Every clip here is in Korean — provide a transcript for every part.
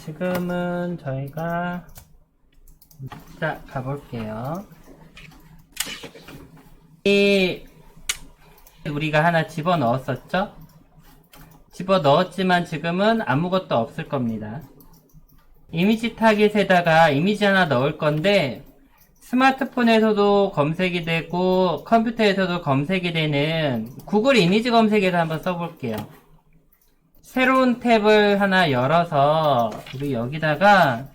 지금은 저희가 가볼게요. 우리가 하나 집어넣었었죠? 집어넣었지만 지금은 아무것도 없을 겁니다. 이미지 타깃에다가 이미지 하나 넣을 건데 스마트폰에서도 검색이 되고 컴퓨터에서도 검색이 되는 구글 이미지 검색에서 한번 써볼게요. 새로운 탭을 하나 열어서 우리 여기다가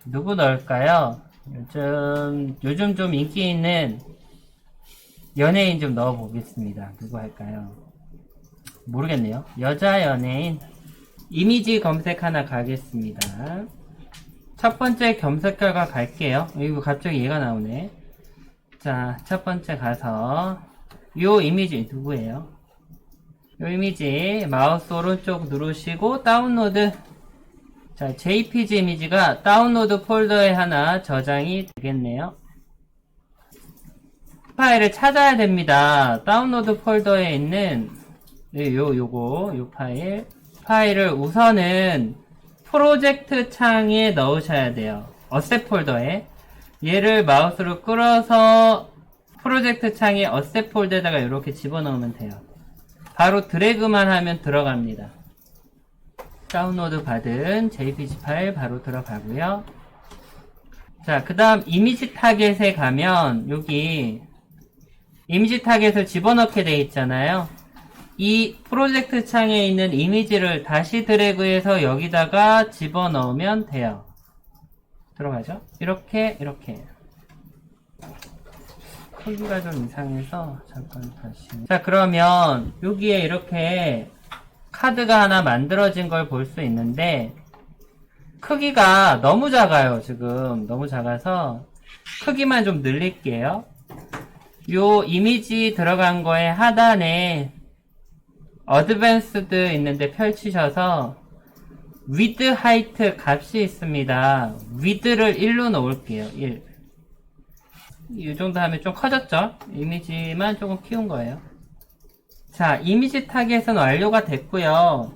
누구 넣을까요? 요즘 좀 인기 있는 연예인 좀 넣어보겠습니다. 누구 할까요? 모르겠네요. 여자 연예인 이미지 검색 하나 가겠습니다. 첫 번째 검색 결과 갈게요. 이거 갑자기 얘가 나오네. 자, 첫 번째 가서 요 이미지 누구예요? 요 이미지 마우스 오른쪽 누르시고 다운로드. 자, JPG 이미지가 다운로드 폴더에 하나 저장이 되겠네요. 파일을 찾아야 됩니다. 다운로드 폴더에 있는 요 파일을 우선은 프로젝트 창에 넣으셔야 돼요. 어셋 폴더에. 얘를 마우스로 끌어서 프로젝트 창에 어셋 폴더에다가 이렇게 집어넣으면 돼요. 바로 드래그만 하면 들어갑니다. 다운로드 받은 JPG 파일 바로 들어가고요. 자, 그 다음 이미지 타겟에 가면 여기 이미지 타겟을 집어넣게 돼 있잖아요. 이 프로젝트 창에 있는 이미지를 다시 드래그해서 여기다가 집어넣으면 돼요. 들어가죠? 이렇게 크기가 좀 이상해서 잠깐 다시. 자, 그러면 여기에 이렇게 카드가 하나 만들어진 걸 볼 수 있는데 크기가 너무 작아요. 지금 너무 작아서 크기만 좀 늘릴게요. 요 이미지 들어간 거에 하단에 어드밴스드 있는데 펼치셔서 width, height 값이 있습니다. width를 1로 놓을게요. 1. 이 정도 하면 좀 커졌죠? 이미지만 조금 키운 거예요. 자, 이미지 타겟은 완료가 됐고요.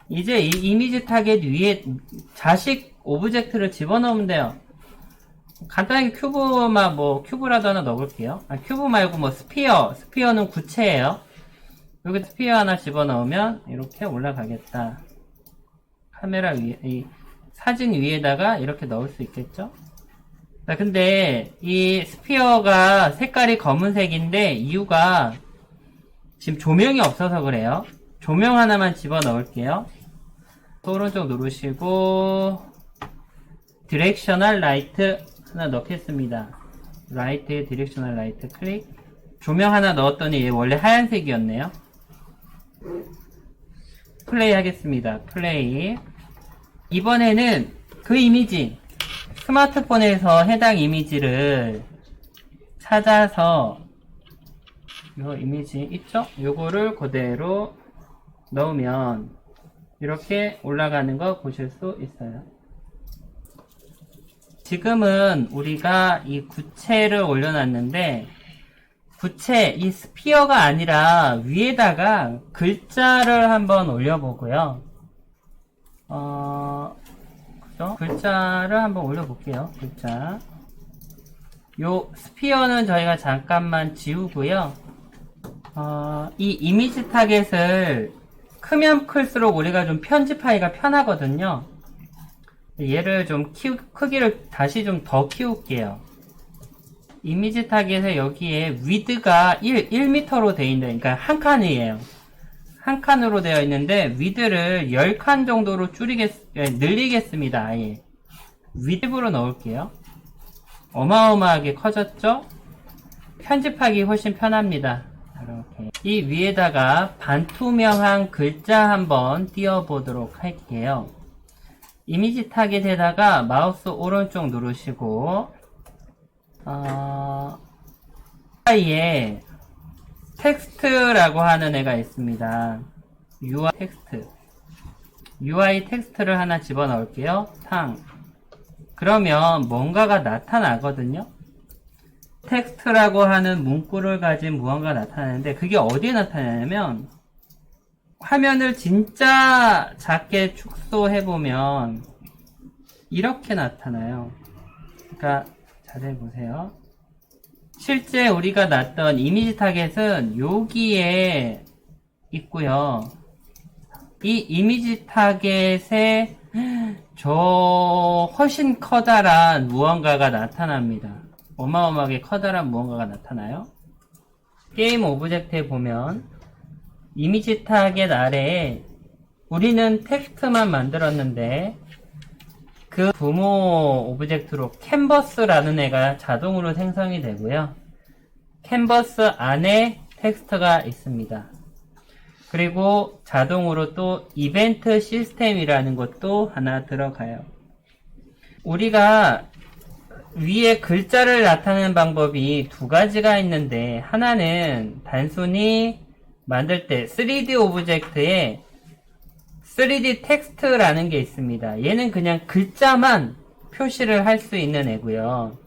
이제 이 이미지 타겟 위에 자식 오브젝트를 집어넣으면 돼요. 간단하게 큐브라도 하나 넣어볼게요. 큐브 말고 스피어는 구체예요. 여기 스피어 하나 집어넣으면 이렇게 올라가겠다. 카메라 위에, 이 사진 위에다가 이렇게 넣을 수 있겠죠? 자, 근데 이 스피어가 색깔이 검은색인데 이유가 지금 조명이 없어서 그래요. 조명 하나만 집어넣을게요. 오른쪽 누르시고 디렉셔널 라이트 하나 넣겠습니다. 라이트에 디렉셔널 라이트 클릭. 조명 하나 넣었더니 얘 원래 하얀색이었네요. 플레이 하겠습니다. 플레이. 이번에는 그 이미지 스마트폰에서 해당 이미지를 찾아서 요 이미지 있죠? 요거를 그대로 넣으면 이렇게 올라가는 거 보실 수 있어요. 지금은 우리가 이 구체를 올려놨는데 이 스피어가 아니라 위에다가 글자를 한번 올려보고요. 그죠? 글자를 한번 올려볼게요. 글자. 요 스피어는 저희가 잠깐만 지우고요. 이 이미지 타겟을 크면 클수록 우리가 좀 편집하기가 편하거든요. 얘를 좀 크기를 다시 좀 더 키울게요. 이미지 타겟에 여기에 width가 1m로 되어 있는, 그러니까 한 칸이에요. 한 칸으로 되어 있는데 width를 10칸 정도로 늘리겠습니다. 아예 width로 넣을게요. 어마어마하게 커졌죠? 편집하기 훨씬 편합니다. 이렇게 이 위에다가 반투명한 글자 한번 띄워보도록 할게요. 이미지 타겟에다가 마우스 오른쪽 누르시고 UI에 텍스트라고 하는 애가 있습니다. UI 텍스트를 하나 집어넣을게요. 그러면 뭔가가 나타나거든요. 텍스트라고 하는 문구를 가진 무언가가 나타나는데 그게 어디에 나타나냐면 화면을 진짜 작게 축소해보면 이렇게 나타나요. 그러니까 자세히 보세요. 실제 우리가 놨던 이미지 타겟은 여기에 있고요. 이 이미지 타겟에 저 훨씬 커다란 무언가가 나타납니다. 어마어마하게 커다란 무언가가 나타나요. 게임 오브젝트에 보면 이미지 타겟 아래에 우리는 텍스트만 만들었는데 그 부모 오브젝트로 캔버스라는 애가 자동으로 생성이 되고요. 캔버스 안에 텍스트가 있습니다. 그리고 자동으로 또 이벤트 시스템이라는 것도 하나 들어가요. 우리가 위에 글자를 나타내는 방법이 두 가지가 있는데, 하나는 단순히 만들 때 3D 오브젝트에 3D 텍스트라는 게 있습니다. 얘는 그냥 글자만 표시를 할 수 있는 애고요.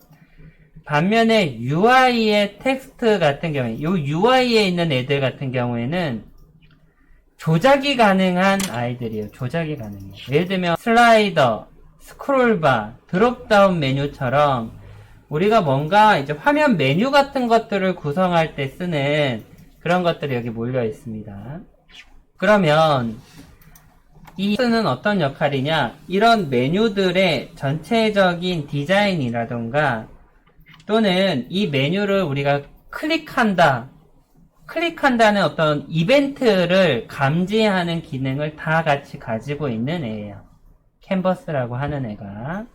반면에 UI의 텍스트 같은 경우에, 이 UI에 있는 애들 같은 경우에는 조작이 가능한 아이들이에요. 조작이 가능해요. 예를 들면 슬라이더, 스크롤바, 드롭다운 메뉴처럼 우리가 뭔가 이제 화면 메뉴 같은 것들을 구성할 때 쓰는 그런 것들이 여기 몰려 있습니다. 그러면 이 쓰는 어떤 역할이냐? 이런 메뉴들의 전체적인 디자인이라던가 또는 이 메뉴를 우리가 클릭한다는 어떤 이벤트를 감지하는 기능을 다 같이 가지고 있는 애예요. 캔버스라고 하는 애가.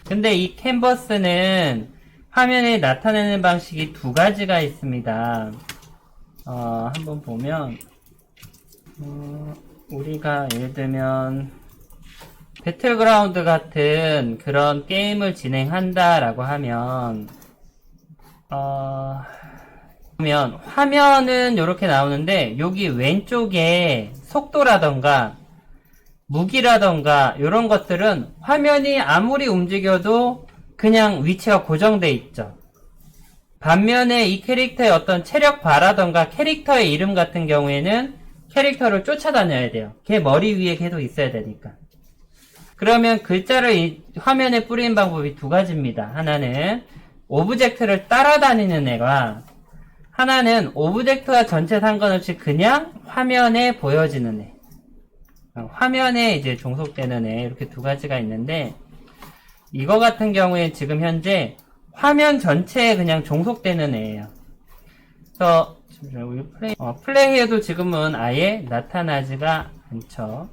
근데 이 캔버스는 화면에 나타내는 방식이 두 가지가 있습니다. 한번 보면 우리가 예를 들면 배틀그라운드 같은 그런 게임을 진행한다라고 하면 보면 화면은 이렇게 나오는데 여기 왼쪽에 속도라던가 무기라던가 이런 것들은 화면이 아무리 움직여도 그냥 위치가 고정돼 있죠. 반면에 이 캐릭터의 어떤 체력 바라던가 캐릭터의 이름 같은 경우에는 캐릭터를 쫓아다녀야 돼요. 걔 머리 위에 계속 있어야 되니까. 그러면 글자를 이 화면에 뿌리는 방법이 두 가지입니다. 하나는 오브젝트를 따라다니는 애가, 하나는 오브젝트와 전체 상관없이 그냥 화면에 보여지는 애. 화면에 이제 종속되는 애, 이렇게 두 가지가 있는데, 이거 같은 경우에 지금 현재 화면 전체에 그냥 종속되는 애예요. 그래서 우리 플레이해도 지금은 아예 나타나지가 않죠.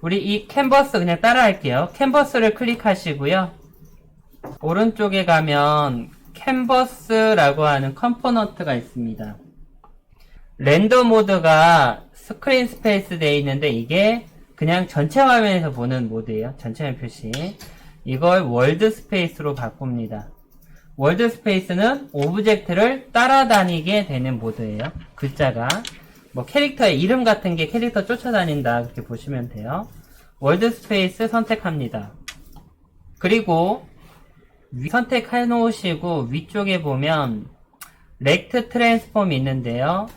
우리 이 캔버스 그냥 따라 할게요. 캔버스를 클릭하시고요. 오른쪽에 가면 캔버스라고 하는 컴포넌트가 있습니다. 렌더 모드가 스크린 스페이스 되어 있는데 이게 그냥 전체 화면에서 보는 모드예요. 전체 화면 표시. 이걸 월드 스페이스로 바꿉니다. 월드 스페이스는 오브젝트를 따라다니게 되는 모드예요. 글자가 뭐 캐릭터의 이름 같은 게 캐릭터 쫓아다닌다 그렇게 보시면 돼요. 월드 스페이스 선택합니다. 그리고 선택해 놓으시고 위쪽에 보면 렉트 트랜스폼이 있는데요.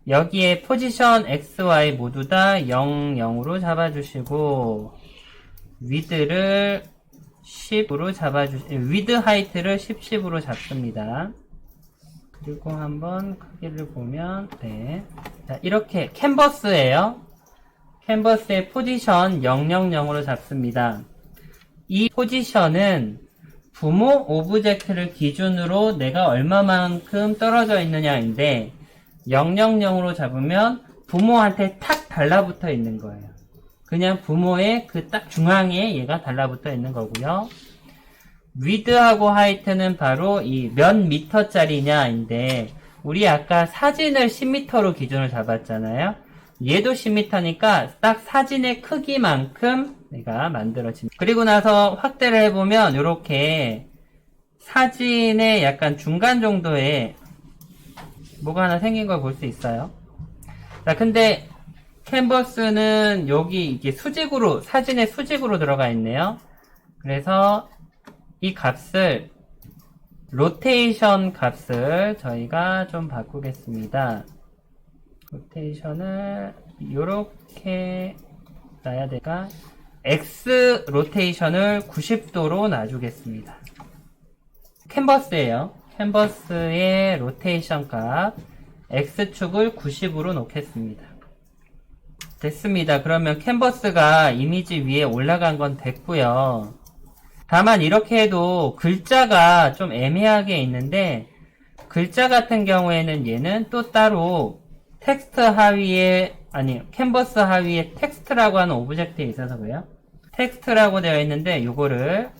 여기에 포지션 XY 모두 다 0, 0으로 잡아주시고 위드를 10으로 위드 하이트를 10, 10으로 잡습니다. 그리고 한번 크기를 보면 네. 자, 이렇게 캔버스예요. 캔버스의 포지션 0, 0, 0으로 잡습니다. 이 포지션은 부모 오브젝트를 기준으로 내가 얼마만큼 떨어져 있느냐인데 0, 0, 0으로 잡으면 부모한테 탁 달라붙어 있는 거예요. 그냥 부모의 그 딱 중앙에 얘가 달라붙어 있는 거고요. 위드하고 하이트는 바로 이 몇 미터짜리냐인데 우리 아까 사진을 10m로 기준을 잡았잖아요. 얘도 10m니까 딱 사진의 크기만큼 내가 만들어집니다. 그리고 나서 확대를 해보면 이렇게 사진의 약간 중간 정도에 뭐가 하나 생긴 걸 볼 수 있어요. 자, 근데 캔버스는 여기 이게 수직으로, 사진의 수직으로 들어가 있네요. 그래서 이 값을, 로테이션 값을 저희가 좀 바꾸겠습니다. 로테이션을 이렇게 놔야 될까? X 로테이션을 90도로 놔주겠습니다. 캔버스예요. 캔버스의 로테이션 값 X축을 90으로 놓겠습니다. 됐습니다. 그러면 캔버스가 이미지 위에 올라간 건 됐고요. 다만 이렇게 해도 글자가 좀 애매하게 있는데, 글자 같은 경우에는 얘는 또 따로 텍스트 하위에, 아니 캔버스 하위에 텍스트라고 하는 오브젝트에 있어서 그래요. 텍스트라고 되어 있는데 요거를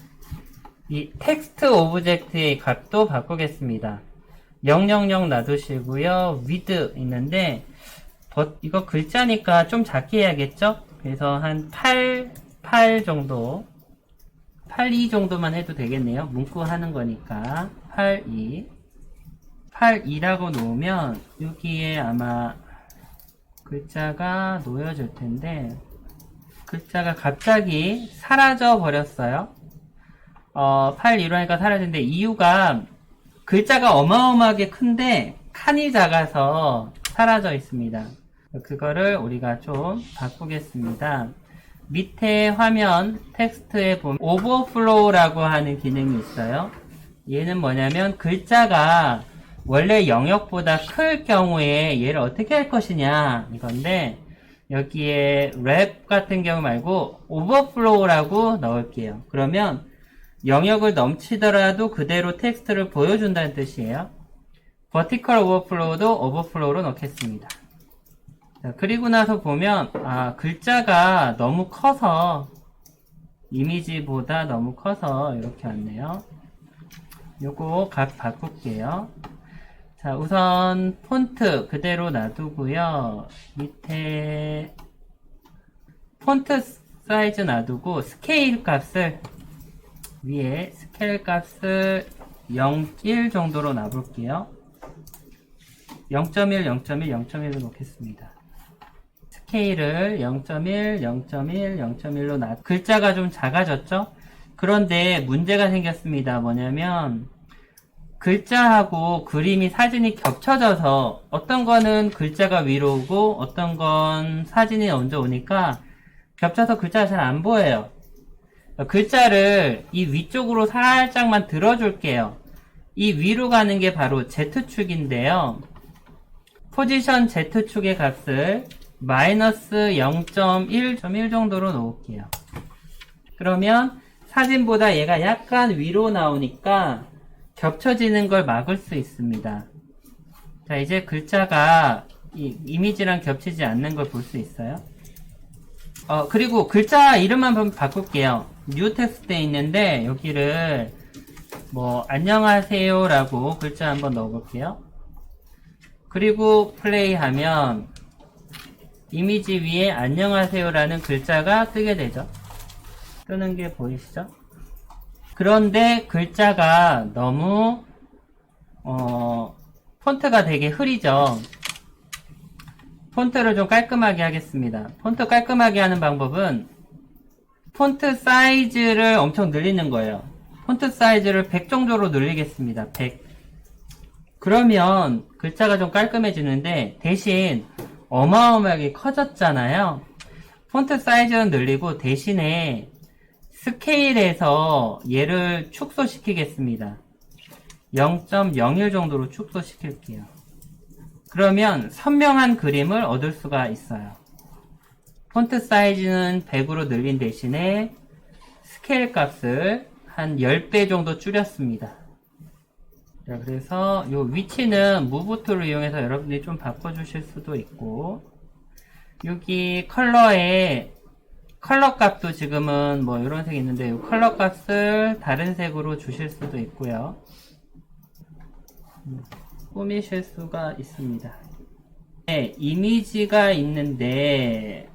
이 텍스트 오브젝트의 값도 바꾸겠습니다. 000 놔두시고요. with 있는데 이거 글자니까 좀 작게 해야겠죠? 그래서 한 8 정도, 82 정도만 해도 되겠네요. 문구 하는 거니까 82라고 놓으면 여기에 아마 글자가 놓여질 텐데, 글자가 갑자기 사라져 버렸어요. 82로 하니까 사라졌는데, 이유가 글자가 어마어마하게 큰데 칸이 작아서 사라져 있습니다. 그거를 우리가 좀 바꾸겠습니다. 밑에 화면 텍스트에 보면 오버플로우라고 하는 기능이 있어요. 얘는 뭐냐면 글자가 원래 영역보다 클 경우에 얘를 어떻게 할 것이냐 이건데, 여기에 랩 같은 경우 말고 오버플로우라고 넣을게요. 그러면 영역을 넘치더라도 그대로 텍스트를 보여준다는 뜻이에요. 버티컬 오버플로우도 오버플로우로 넣겠습니다. 자, 그리고 나서 보면 글자가 너무 커서, 이미지보다 너무 커서 이렇게 왔네요. 요거 값 바꿀게요. 자, 우선 폰트 그대로 놔두고요. 밑에 폰트 사이즈 놔두고 스케일 값을 위에 스케일 값을 0.1 정도로 놔볼게요. 0.1, 0.1, 0.1로 놓겠습니다. 스케일을 0.1, 0.1, 0.1로 글자가 좀 작아졌죠? 그런데 문제가 생겼습니다. 뭐냐면 글자하고 그림이, 사진이 겹쳐져서 어떤 거는 글자가 위로 오고 어떤 건 사진이 먼저 오니까 겹쳐서 글자가 잘 안 보여요. 글자를 이 위쪽으로 살짝만 들어줄게요. 이 위로 가는 게 바로 Z축인데요. 포지션 Z축의 값을 마이너스 0.1 정도로 놓을게요. 그러면 사진보다 얘가 약간 위로 나오니까 겹쳐지는 걸 막을 수 있습니다. 자, 이제 글자가 이 이미지랑 겹치지 않는 걸 볼 수 있어요. 그리고 글자 이름만 한번 바꿀게요. 뉴 텍스트에 있는데 여기를 뭐 안녕하세요 라고 글자 한번 넣어볼게요. 그리고 플레이 하면 이미지 위에 안녕하세요 라는 글자가 뜨게 되죠. 뜨는 게 보이시죠? 그런데 글자가 너무 폰트가 되게 흐리죠. 폰트를 좀 깔끔하게 하겠습니다. 폰트 깔끔하게 하는 방법은 폰트 사이즈를 엄청 늘리는 거예요. 폰트 사이즈를 100 정도로 늘리겠습니다. 100. 그러면 글자가 좀 깔끔해지는데 대신 어마어마하게 커졌잖아요. 폰트 사이즈는 늘리고 대신에 스케일에서 얘를 축소시키겠습니다. 0.01 정도로 축소시킬게요. 그러면 선명한 그림을 얻을 수가 있어요. 폰트 사이즈는 100으로 늘린 대신에 스케일 값을 한 10배 정도 줄였습니다. 자, 그래서 요 위치는 무브 툴을 이용해서 여러분들이 좀 바꿔주실 수도 있고, 여기 컬러에 컬러 값도 지금은 뭐 이런 색이 있는데 이 컬러 값을 다른 색으로 주실 수도 있고요. 꾸미실 수가 있습니다. 네, 이미지가 있는데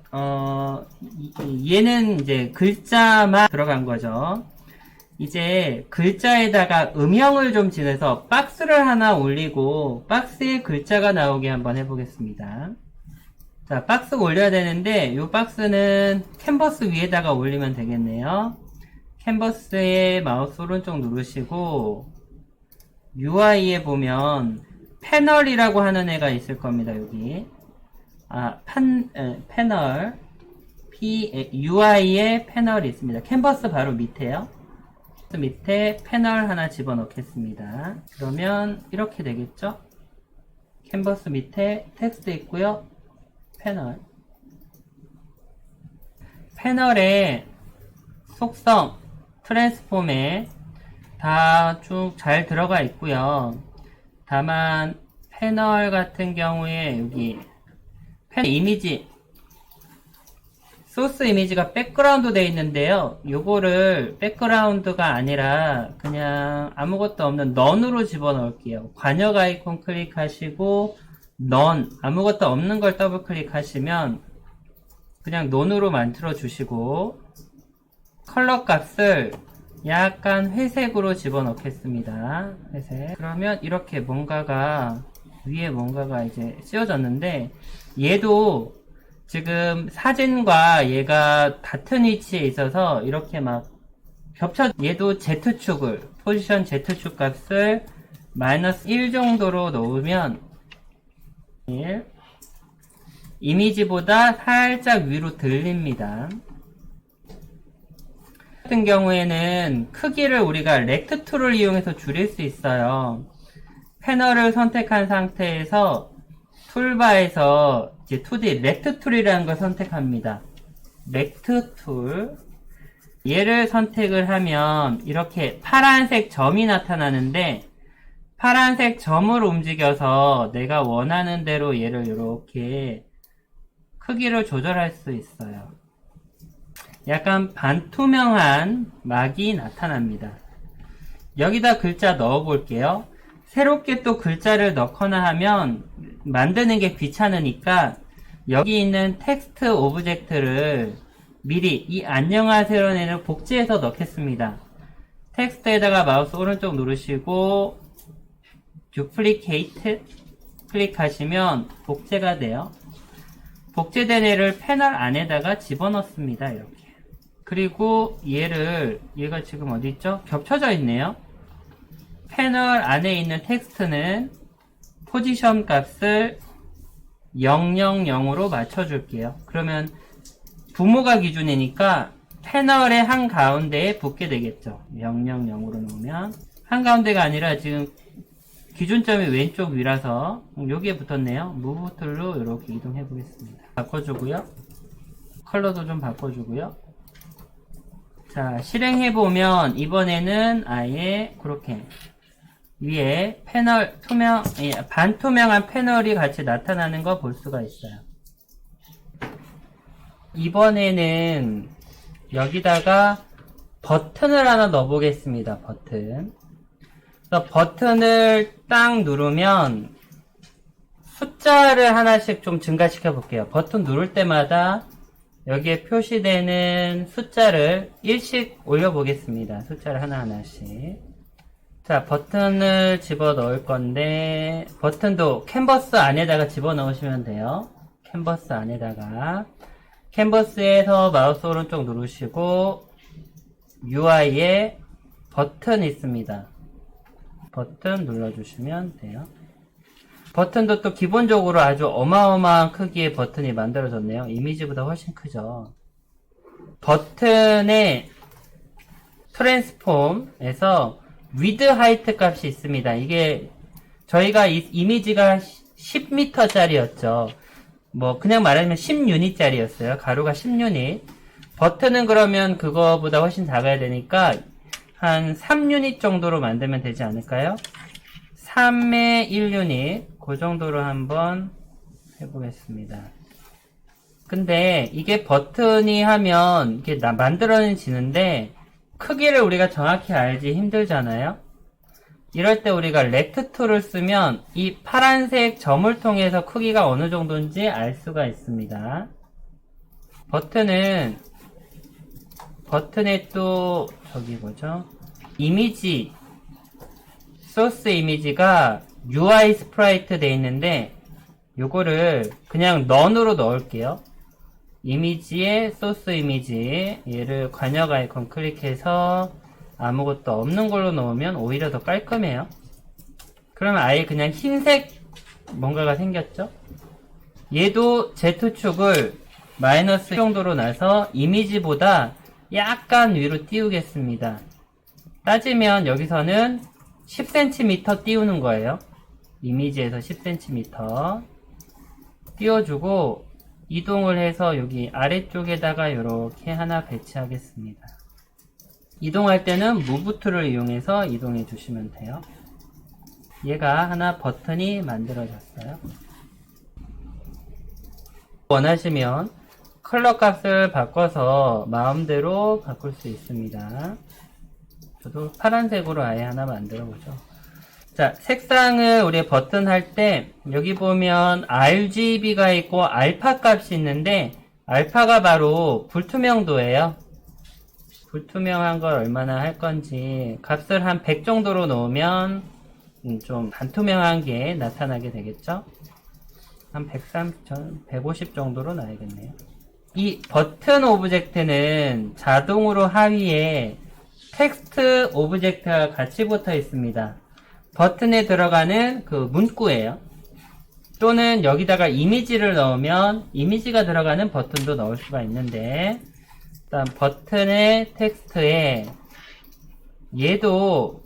얘는 이제 글자만 들어간 거죠. 이제 글자에다가 음영을 좀 지내서 박스를 하나 올리고 박스에 글자가 나오게 한번 해보겠습니다. 자, 박스 올려야 되는데 이 박스는 캔버스 위에다가 올리면 되겠네요. 캔버스에 마우스 오른쪽 누르시고 UI에 보면 패널이라고 하는 애가 있을 겁니다. 여기 패널, UI의 패널이 있습니다. 캔버스 바로 밑에요. 밑에 패널 하나 집어넣겠습니다. 그러면 이렇게 되겠죠? 캔버스 밑에 텍스트 있고요. 패널. 패널의 속성, 트랜스폼에 다 쭉 잘 들어가 있고요. 다만 패널 같은 경우에 여기 패널 이미지, 소스 이미지가 백그라운드 되어 있는데요. 요거를 백그라운드가 아니라 그냥 아무것도 없는 none으로 집어넣을게요. 관역 아이콘 클릭하시고 none, 아무것도 없는 걸 더블 클릭하시면 그냥 none으로 만들어 주시고 컬러 값을 약간 회색으로 집어넣겠습니다. 회색. 그러면 이렇게 뭔가가 위에 뭔가가 이제 씌워졌는데 얘도 지금 사진과 얘가 같은 위치에 있어서 이렇게 막 겹쳐. 얘도 Z축을 포지션 Z축 값을 -1 정도로 놓으면 1 이미지보다 살짝 위로 들립니다. 같은 경우에는 크기를 우리가 렉트 툴을 이용해서 줄일 수 있어요. 패널을 선택한 상태에서 툴바에서 이제 2D 렉트 툴이라는 걸 선택합니다. 렉트 툴. 얘를 선택을 하면 이렇게 파란색 점이 나타나는데 파란색 점을 움직여서 내가 원하는 대로 얘를 이렇게 크기를 조절할 수 있어요. 약간 반투명한 막이 나타납니다. 여기다 글자 넣어 볼게요. 새롭게 또 글자를 넣거나 하면 만드는 게 귀찮으니까 여기 있는 텍스트 오브젝트를 미리 이 안녕하세요는 복제해서 넣겠습니다. 텍스트에다가 마우스 오른쪽 누르시고 듀플리케이트 클릭하시면 복제가 돼요. 복제된 애를 패널 안에다가 집어넣습니다. 이렇게. 그리고 얘가 지금 어디 있죠? 겹쳐져 있네요. 패널 안에 있는 텍스트는 포지션 값을 000으로 맞춰줄게요. 그러면 부모가 기준이니까 패널의 한가운데에 붙게 되겠죠. 000으로 놓으면 한가운데가 아니라 지금 기준점이 왼쪽 위라서 여기에 붙었네요. 무브 툴로 이렇게 이동해 보겠습니다. 바꿔주고요. 컬러도 좀 바꿔주고요. 자, 실행해보면 이번에는 아예 그렇게 위에 패널 반투명한 패널이 같이 나타나는 거 볼 수가 있어요. 이번에는 여기다가 버튼을 하나 넣어보겠습니다. 버튼. 그래서 버튼을 딱 누르면 숫자를 하나씩 좀 증가시켜 볼게요. 버튼 누를 때마다 여기에 표시되는 숫자를 1씩 올려보겠습니다. 숫자를 하나하나씩. 자, 버튼을 집어 넣을 건데, 버튼도 캔버스 안에다가 집어 넣으시면 돼요. 캔버스 안에다가. 캔버스에서 마우스 오른쪽 누르시고, UI에 버튼 있습니다. 버튼 눌러주시면 돼요. 버튼도 또 기본적으로 아주 어마어마한 크기의 버튼이 만들어졌네요. 이미지보다 훨씬 크죠. 버튼의 트랜스폼에서 위드 하이트 값이 있습니다. 이게 저희가 이미지가 10m 짜리였죠. 뭐 그냥 말하면 10유닛 짜리였어요. 가로가 10유닛. 버튼은 그러면 그거보다 훨씬 작아야 되니까 한 3유닛 정도로 만들면 되지 않을까요? 3의 1유닛 그 정도로 한번 해보겠습니다. 근데 이게 버튼이 하면 이게 만들어지는데 크기를 우리가 정확히 알지 힘들잖아요. 이럴 때 우리가 렉트 툴을 쓰면 이 파란색 점을 통해서 크기가 어느 정도인지 알 수가 있습니다. 버튼에 또 저기 뭐죠? 이미지 소스 이미지가 UI 스프라이트 돼 있는데 요거를 그냥 none으로 넣을게요. 이미지에 소스 이미지 얘를 관역 아이콘 클릭해서 아무것도 없는 걸로 넣으면 오히려 더 깔끔해요. 그러면 아예 그냥 흰색 뭔가가 생겼죠? 얘도 Z축을 마이너스 정도로 놔서 이미지보다 약간 위로 띄우겠습니다. 따지면 여기서는 10cm 띄우는 거예요. 이미지에서 10cm 띄워주고 이동을 해서 여기 아래쪽에다가 이렇게 하나 배치하겠습니다. 이동할 때는 Move 툴을 이용해서 이동해 주시면 돼요. 얘가 하나 버튼이 만들어졌어요. 원하시면 컬러 값을 바꿔서 마음대로 바꿀 수 있습니다. 저도 파란색으로 아예 하나 만들어 보죠. 자, 색상을 우리 버튼 할 때 여기 보면 RGB가 있고 알파 값이 있는데 알파가 바로 불투명도예요. 불투명한 걸 얼마나 할 건지 값을 한 100 정도로 놓으면 좀 반투명한 게 나타나게 되겠죠. 한 150 정도로 놔야겠네요. 이 버튼 오브젝트는 자동으로 하위에 텍스트 오브젝트가 같이 붙어 있습니다. 버튼에 들어가는 그 문구예요. 또는 여기다가 이미지를 넣으면 이미지가 들어가는 버튼도 넣을 수가 있는데 일단 버튼의 텍스트에 얘도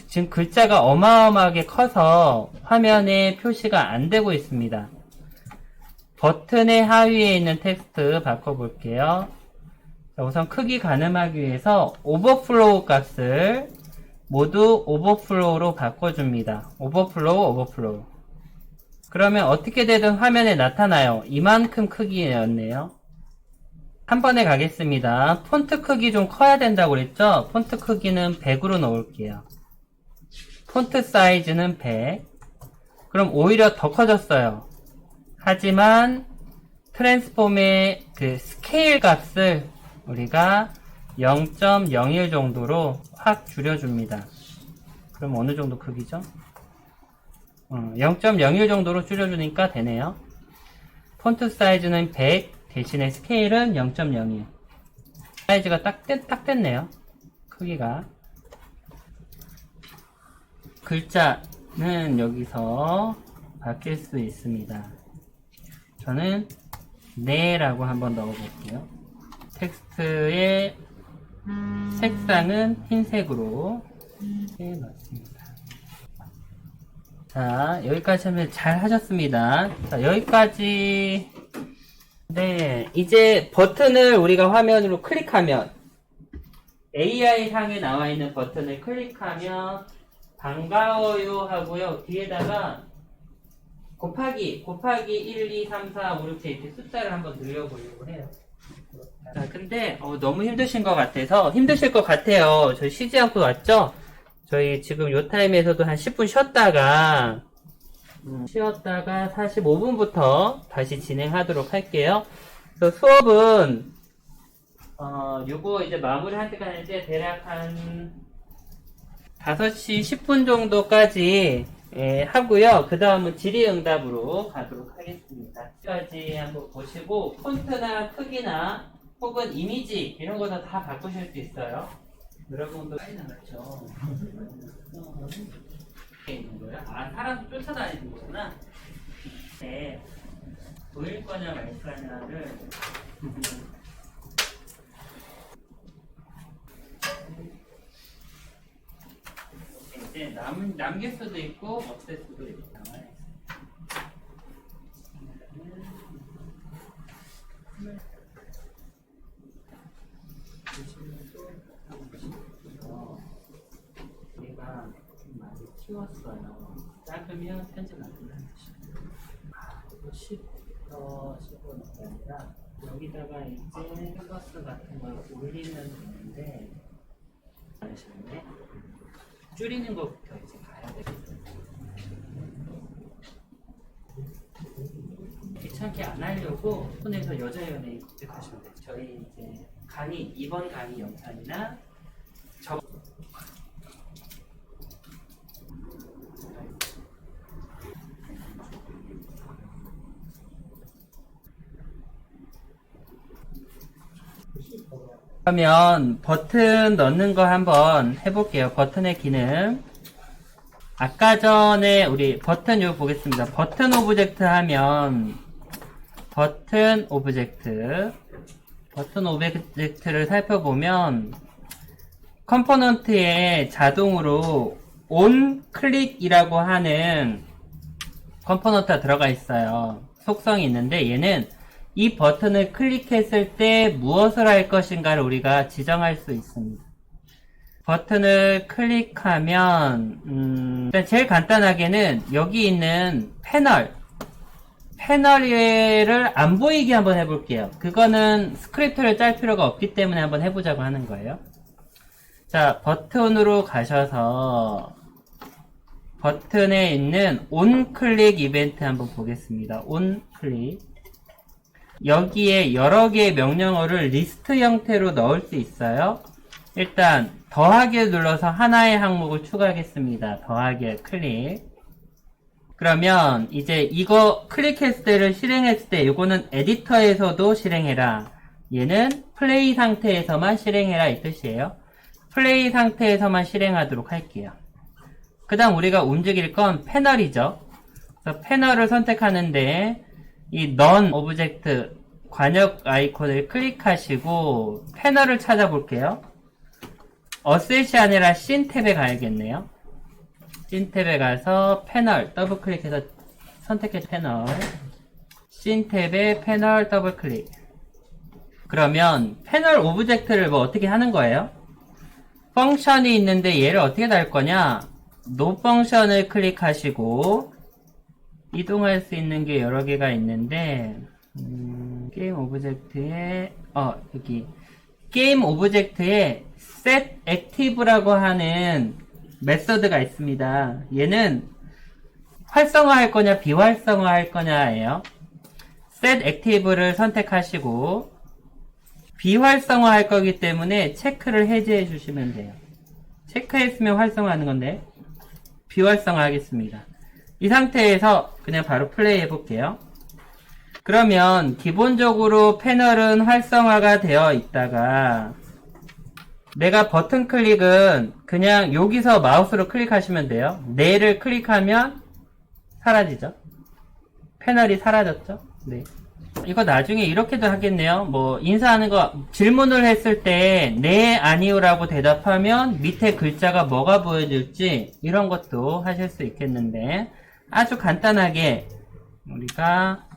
지금 글자가 어마어마하게 커서 화면에 표시가 안 되고 있습니다. 버튼의 하위에 있는 텍스트 바꿔볼게요. 자, 우선 크기 가늠하기 위해서 오버플로우 값을 모두 오버플로우로 바꿔줍니다. 오버플로우. 그러면 어떻게 되든 화면에 나타나요. 이만큼 크기였네요. 한 번에 가겠습니다. 폰트 크기 좀 커야 된다고 그랬죠? 폰트 크기는 100으로 넣을게요. 폰트 사이즈는 100. 그럼 오히려 더 커졌어요. 하지만 트랜스폼의 그 스케일 값을 우리가 0.01 정도로 확 줄여줍니다. 그럼 어느 정도 크기죠? 0.01 정도로 줄여주니까 되네요. 폰트 사이즈는 100 대신에 스케일은 0.01. 사이즈가 딱 됐네요. 크기가. 글자는 여기서 바뀔 수 있습니다. 저는 네라고 한번 넣어볼게요. 텍스트의 색상은 흰색으로 이렇게 넣습니다. 자, 여기까지 하면 잘 하셨습니다. 자, 여기까지. 네, 이제 버튼을 우리가 화면으로 클릭하면 AI 상에 나와 있는 버튼을 클릭하면 반가워요 하고요. 뒤에다가 곱하기 1, 2, 3, 4, 5, 6, 7 이렇게 숫자를 한번 늘려보려고 해요. 자, 근데 너무 힘드신 것 같아서 힘드실 것 같아요. 저희 쉬지 않고 왔죠? 저희 지금 요 타임에서도 한 10분 쉬었다가 45분부터 다시 진행하도록 할게요. 그래서 수업은 요거 이제 마무리할 때까지 이제 대략 한 5시 10분 정도까지 하고요. 그 다음은 질의응답으로 가도록 하겠습니다. 여기까지 한번 보시고 폰트나 크기나 혹은 이미지 이런 거는 다 바꾸실 수 있어요. 여러분도 많이 나갔죠. 있는 거야? 아, 사람 쫓아다니는 거구나. 네. 보일 거냐 말 거냐를 이제 남길 수도 있고 없앨 수도 있고 우리가 많이 키웠어요. 작으면 편집 안 된다는 뜻이에요. 이거 10은 아니라 여기다가 이제 캔버스 같은 걸 올리면 되는데 아시겠네? 줄이는 것부터 이제 가야 되거든요. 귀찮게 안 하려고 폰에서 여자 연예인 검색하시면 돼요. 저희 이제 강의, 이번 강의 영상이나 그러면 버튼 넣는 거 한번 해볼게요. 버튼의 기능. 아까 전에 우리 버튼 요 보겠습니다. 버튼 오브젝트 하면 버튼 오브젝트. 버튼 오브젝트를 살펴보면 컴포넌트에 자동으로 온 클릭이라고 하는 컴포넌트가 들어가 있어요. 속성이 있는데 얘는 이 버튼을 클릭했을 때 무엇을 할 것인가를 우리가 지정할 수 있습니다. 버튼을 클릭하면 일단 제일 간단하게는 여기 있는 패널을 안 보이게 한번 해볼게요. 그거는 스크립트를 짤 필요가 없기 때문에 한번 해보자고 하는 거예요. 자, 버튼으로 가셔서 버튼에 있는 온 클릭 이벤트 한번 보겠습니다. 온 클릭. 여기에 여러 개의 명령어를 리스트 형태로 넣을 수 있어요. 일단 더하기를 눌러서 하나의 항목을 추가하겠습니다. 더하기 클릭. 그러면 이제 이거 클릭했을 때를 실행했을 때 이거는 에디터에서도 실행해라. 얘는 플레이 상태에서만 실행해라 이 뜻이에요. 플레이 상태에서만 실행하도록 할게요. 그 다음 우리가 움직일 건 패널이죠. 그래서 패널을 선택하는데 이 None 오브젝트 관역 아이콘을 클릭하시고 패널을 찾아볼게요. 어셋이 아니라 씬 탭에 가야겠네요. 씬 탭에 가서 패널 더블 클릭해서 선택해 패널. 씬 탭에 패널 더블 클릭. 그러면 패널 오브젝트를 뭐 어떻게 하는 거예요? 펑션이 있는데 얘를 어떻게 달 거냐? 노 펑션을 클릭하시고 이동할 수 있는 게 여러 개가 있는데 게임 오브젝트에 여기 게임 오브젝트에 set active라고 하는 메서드가 있습니다. 얘는 활성화할 거냐 비활성화할 거냐예요. set active를 선택하시고 비활성화할 거기 때문에 체크를 해제해 주시면 돼요. 체크했으면 활성화하는 건데 비활성화 하겠습니다. 이 상태에서 그냥 바로 플레이 해볼게요. 그러면 기본적으로 패널은 활성화가 되어 있다가 내가 버튼 클릭은 그냥 여기서 마우스로 클릭하시면 돼요. 네를 클릭하면 사라지죠. 패널이 사라졌죠. 네. 이거 나중에 이렇게도 하겠네요. 뭐 인사하는 거 질문을 했을 때 네, 아니요라고 대답하면 밑에 글자가 뭐가 보여질지 이런 것도 하실 수 있겠는데 아주 간단하게 우리가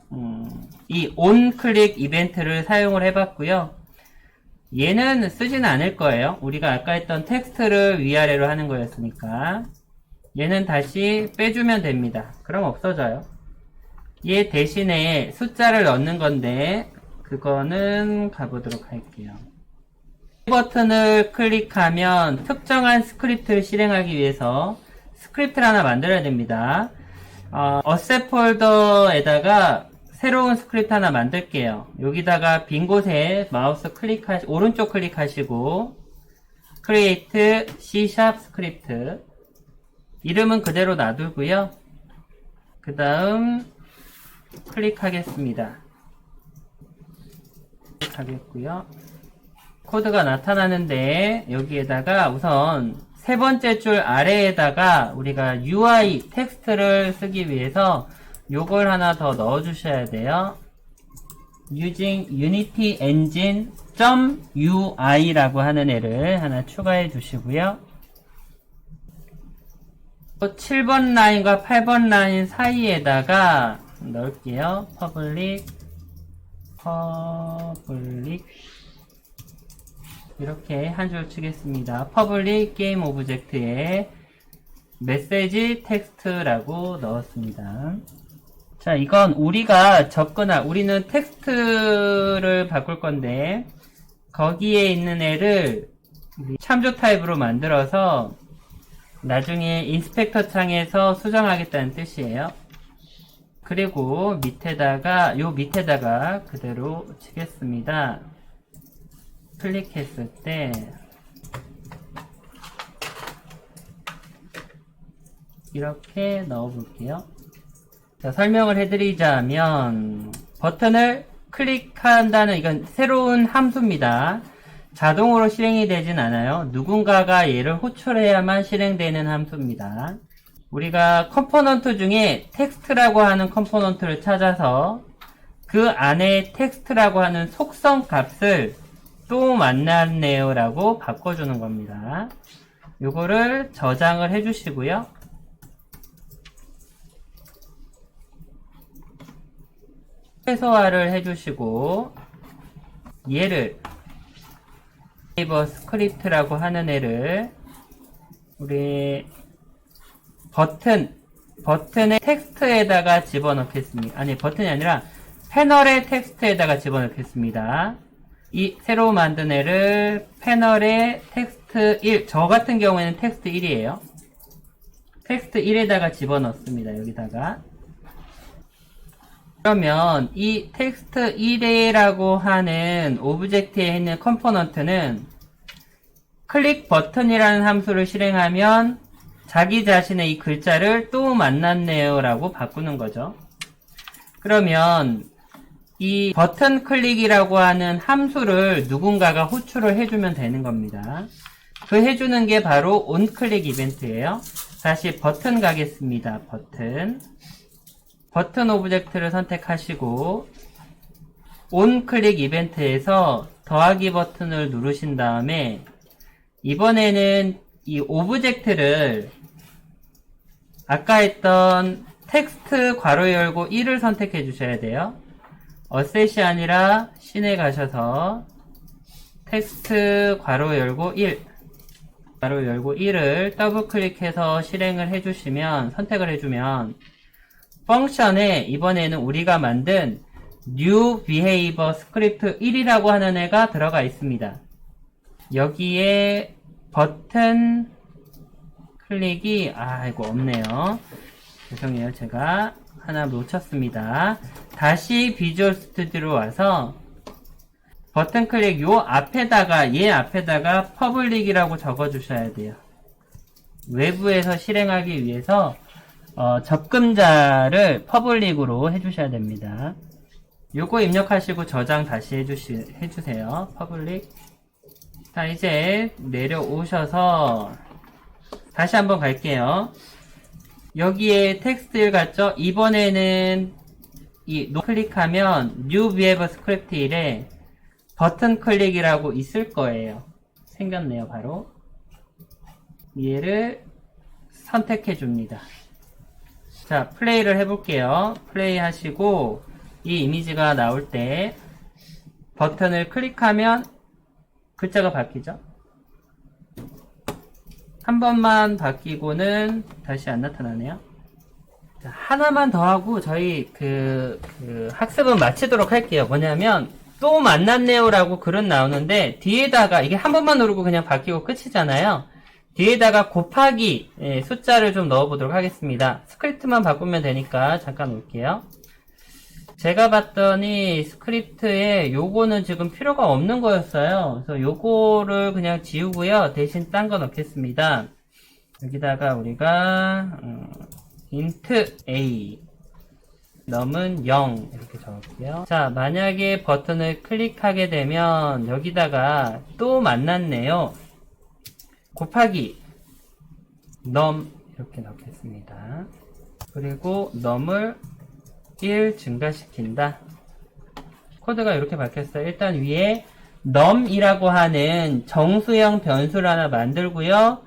이 온 클릭 이벤트를 사용을 해봤고요. 얘는 쓰지는 않을 거예요. 우리가 아까 했던 텍스트를 위아래로 하는 거였으니까 얘는 다시 빼주면 됩니다. 그럼 없어져요. 얘 대신에 숫자를 넣는 건데 그거는 가보도록 할게요. 이 버튼을 클릭하면 특정한 스크립트를 실행하기 위해서 스크립트를 하나 만들어야 됩니다. 어셋 폴더에다가 새로운 스크립트 하나 만들게요. 여기다가 빈 곳에 마우스 오른쪽 클릭하시고 create C# 스크립트 이름은 그대로 놔두고요. 그 다음 클릭하겠습니다. 클릭하겠고요. 코드가 나타나는데 여기에다가 우선 세 번째 줄 아래에다가 우리가 UI 텍스트를 쓰기 위해서 요걸 하나 더 넣어 주셔야 돼요. using unity engine .ui라고 하는 애를 하나 추가해 주시고요. 7번 라인과 8번 라인 사이에다가 넣을게요. public 이렇게 한 줄 치겠습니다. public 게임 오브젝트에 메시지 텍스트라고 넣었습니다. 자, 이건 우리가 우리는 텍스트를 바꿀 건데 거기에 있는 애를 참조 타입으로 만들어서 나중에 인스펙터 창에서 수정하겠다는 뜻이에요. 그리고 밑에다가 그대로 치겠습니다. 클릭했을 때 이렇게 넣어 볼게요. 자, 설명을 해드리자면 버튼을 클릭한다는 이건 새로운 함수입니다. 자동으로 실행이 되진 않아요. 누군가가 얘를 호출해야만 실행되는 함수입니다. 우리가 컴포넌트 중에 텍스트라고 하는 컴포넌트를 찾아서 그 안에 텍스트라고 하는 속성 값을 또 만났네요 라고 바꿔주는 겁니다. 요거를 저장을 해주시고요. 최소화를 해주시고 얘를 네이버 스크립트라고 하는 애를 우리 버튼의 텍스트에다가 집어넣겠습니다. 아니, 버튼이 아니라 패널의 텍스트에다가 집어넣겠습니다. 이 새로 만든 애를 패널의 텍스트 1, 저 같은 경우에는 텍스트 1이에요. 텍스트 1에다가 집어넣습니다. 여기다가. 그러면 이 텍스트 1이라고 하는 오브젝트에 있는 컴포넌트는 클릭 버튼이라는 함수를 실행하면 자기 자신의 이 글자를 또 만났네요 라고 바꾸는 거죠. 그러면 이 버튼 클릭이라고 하는 함수를 누군가가 호출을 해주면 되는 겁니다. 그 해주는 게 바로 onClick 이벤트예요. 다시 버튼 가겠습니다. 버튼 오브젝트를 선택하시고 onClick 이벤트에서 더하기 버튼을 누르신 다음에 이번에는 이 오브젝트를 아까 했던 텍스트 괄호 열고 1을 선택해 주셔야 돼요. 어셋이 아니라 씬에 가셔서 텍스트 괄호 열고 1 괄호 열고 1을 더블 클릭해서 실행을 해주시면 선택을 해주면 펑션에 이번에는 우리가 만든 new behavior script 1이라고 하는 애가 들어가 있습니다. 여기에 버튼 클릭이 이거 없네요. 죄송해요. 제가 하나 놓쳤습니다. 다시 비주얼 스튜디오로 와서 버튼 클릭 요 앞에다가 얘 앞에다가 퍼블릭이라고 적어 주셔야 돼요. 외부에서 실행하기 위해서 접근자를 퍼블릭으로 해주셔야 됩니다. 요거 입력하시고 저장 다시 해주세요. 퍼블릭. 자, 이제 내려오셔서 다시 한번 갈게요. 여기에 텍스트 1 같죠? 이번에는 이 클릭하면 New Behavior Script 1에 버튼 클릭이라고 있을 거예요. 생겼네요, 바로. 얘를 선택해 줍니다. 자, 플레이를 해볼게요. 플레이 하시고 이 이미지가 나올 때 버튼을 클릭하면 글자가 바뀌죠? 한 번만 바뀌고는 다시 안 나타나네요. 자, 하나만 더 하고 저희 학습은 마치도록 할게요. 뭐냐면 또 만났네요 라고 글은 나오는데 뒤에다가 이게 한 번만 누르고 그냥 바뀌고 끝이잖아요. 뒤에다가 곱하기 숫자를 좀 넣어보도록 하겠습니다. 스크립트만 바꾸면 되니까 잠깐 올게요. 제가 봤더니 스크립트에 요거는 지금 필요가 없는 거였어요. 그래서 요거를 그냥 지우고요. 대신 딴 거 넣겠습니다. 여기다가 우리가 int a num은 0 이렇게 적을게요. 자, 만약에 버튼을 클릭하게 되면 여기다가 또 만났네요. 곱하기 num 이렇게 넣겠습니다. 그리고 num을 1 증가시킨다. 코드가 이렇게 바뀌었어요. 일단 위에 num이라고 하는 정수형 변수를 하나 만들고요.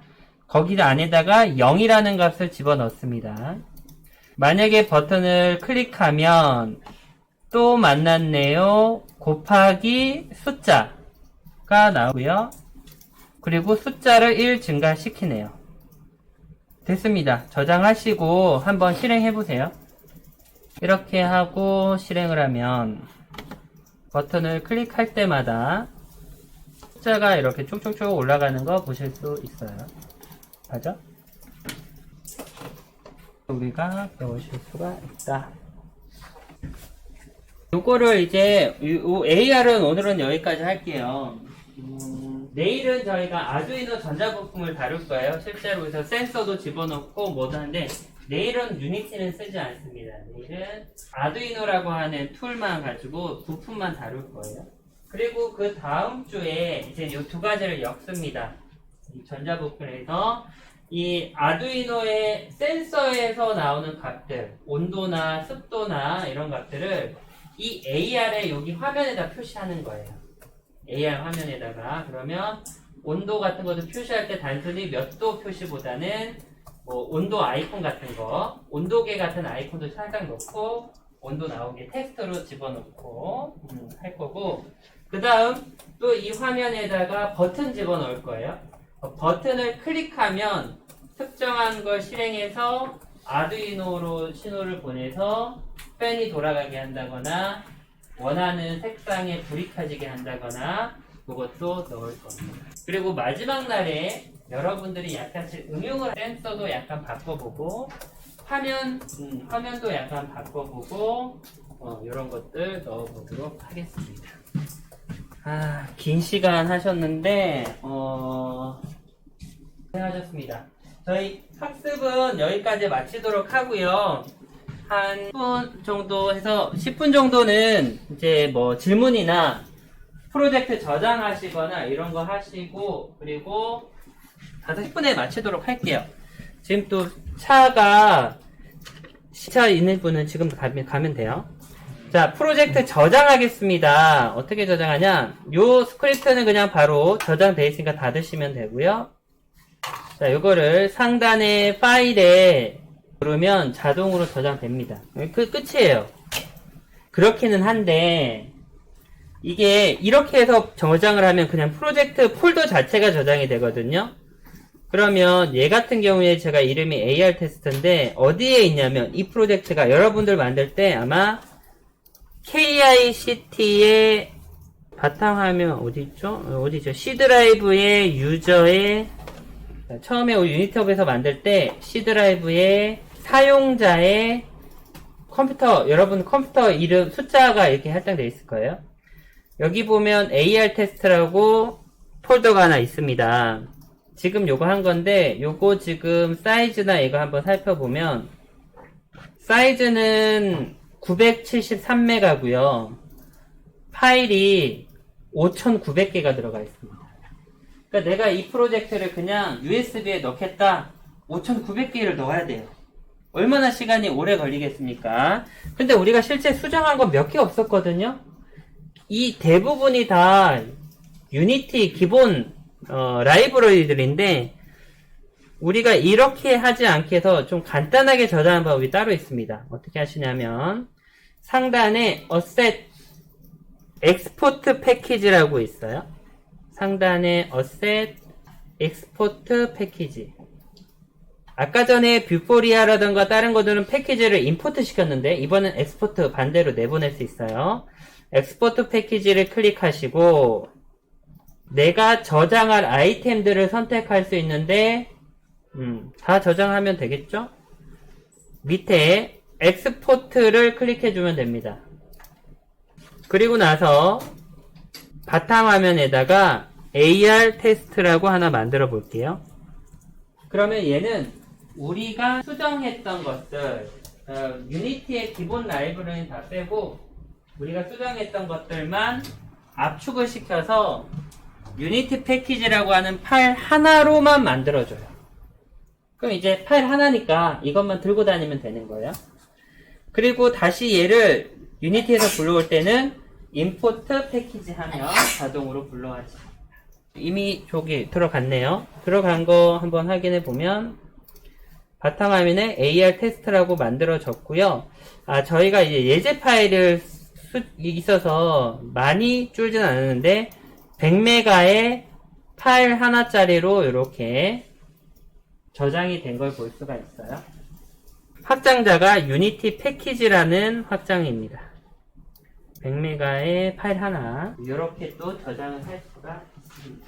거기 안에다가 0이라는 값을 집어넣습니다. 만약에 버튼을 클릭하면 또 만났네요. 곱하기 숫자가 나오고요. 그리고 숫자를 1 증가시키네요. 됐습니다. 저장하시고 한번 실행해보세요. 이렇게 하고 실행을 하면 버튼을 클릭할 때마다 숫자가 이렇게 쭉쭉쭉 올라가는 거 보실 수 있어요. 맞죠? 우리가 배우실 수가 있다. 요거를 이제 AR은 오늘은 여기까지 할게요. 내일은 저희가 아두이노 전자부품을 다룰 거예요. 실제로 그래서 센서도 집어넣고 뭐도 하는데 내일은 유니티는 쓰지 않습니다. 내일은 아두이노라고 하는 툴만 가지고 부품만 다룰 거예요. 그리고 그 다음 주에 이제 이 두 가지를 엮습니다. 이 전자부품에서 이 아두이노의 센서에서 나오는 값들, 온도나 습도나 이런 값들을 이 AR에 여기 화면에다 표시하는 거예요. AR 화면에다가. 그러면 온도 같은 것도 표시할 때 단순히 몇 도 표시보다는 뭐 온도 아이콘 같은 거, 온도계 같은 아이콘도 살짝 넣고 온도 나오게 텍스트로 집어넣고 할 거고, 그 다음 또 이 화면에다가 버튼 집어넣을 거예요. 버튼을 클릭하면 특정한 걸 실행해서 아두이노로 신호를 보내서 팬이 돌아가게 한다거나 원하는 색상에 불이 켜지게 한다거나 그것도 넣을 겁니다. 그리고 마지막 날에 여러분들이 약간씩 응용을 센서도 약간 바꿔보고 화면도 약간 바꿔보고 이런 것들 넣어보도록 하겠습니다. 긴 시간 하셨는데 고생하셨습니다. 저희 학습은 여기까지 마치도록 하고요. 한 10분 정도 해서 10분 정도는 이제 뭐 질문이나 프로젝트 저장하시거나 이런 거 하시고, 그리고 10분에 마치도록 할게요. 지금 또 시차 있는 분은 지금 가면 돼요. 자, 프로젝트 저장하겠습니다. 어떻게 저장하냐? 요 스크립트는 그냥 바로 저장되어 있으니까 닫으시면 되고요. 자, 요거를 상단의 파일에 누르면 자동으로 저장됩니다. 끝이에요. 그렇기는 한데, 이게 이렇게 해서 저장을 하면 그냥 프로젝트 폴더 자체가 저장이 되거든요. 그러면 얘 같은 경우에 제가 이름이 AR 테스트인데 어디에 있냐면 이 프로젝트가 여러분들 만들 때 아마 KICT의 바탕화면 어디죠? C 드라이브의 유저의 처음에 유니티업에서 만들 때 C 드라이브의 사용자의 여러분 컴퓨터 이름 숫자가 이렇게 할당되어 있을 거예요. 여기 보면 AR 테스트라고 폴더가 하나 있습니다. 지금 요거 한 건데 요거 지금 사이즈나 이거 한번 살펴보면 사이즈는 973메가고요. 파일이 5,900개가 들어가 있습니다. 그러니까 내가 이 프로젝트를 그냥 USB에 넣겠다. 5,900개를 넣어야 돼요. 얼마나 시간이 오래 걸리겠습니까? 근데 우리가 실제 수정한 건 몇 개 없었거든요. 이 대부분이 다 유니티 기본 라이브러리들인데 우리가 이렇게 하지 않게 해서 좀 간단하게 저장하는 방법이 따로 있습니다. 어떻게 하시냐면 상단에 Asset Export Package라고 있어요. 상단에 Asset Export Package. 아까 전에 뷰포리아라든가 다른 것들은 패키지를 임포트 시켰는데 이번엔 엑스포트 반대로 내보낼 수 있어요. 엑스포트 패키지를 클릭하시고 내가 저장할 아이템들을 선택할 수 있는데 다 저장하면 되겠죠? 밑에 엑스포트를 클릭해주면 됩니다. 그리고 나서 바탕화면에다가 AR 테스트라고 하나 만들어 볼게요. 그러면 얘는 우리가 수정했던 것들, 유니티의 기본 라이브러리는 다 빼고 우리가 수정했던 것들만 압축을 시켜서 유니티 패키지라고 하는 파일 하나로만 만들어줘요. 그럼 이제 파일 하나니까 이것만 들고 다니면 되는 거예요. 그리고 다시 얘를 유니티에서 불러올 때는 임포트 패키지 하면 자동으로 불러와지. 이미 저기 들어갔네요. 들어간 거 한번 확인해 보면 바탕화면에 AR 테스트라고 만들어졌고요. 저희가 이제 예제 파일을 있어서 많이 줄진 않았는데 100메가의 파일 하나짜리로 이렇게 저장이 된 걸 볼 수가 있어요. 확장자가 유니티 패키지라는 확장입니다. 100메가의 파일 하나 이렇게 또 저장을 할 수가 있습니다.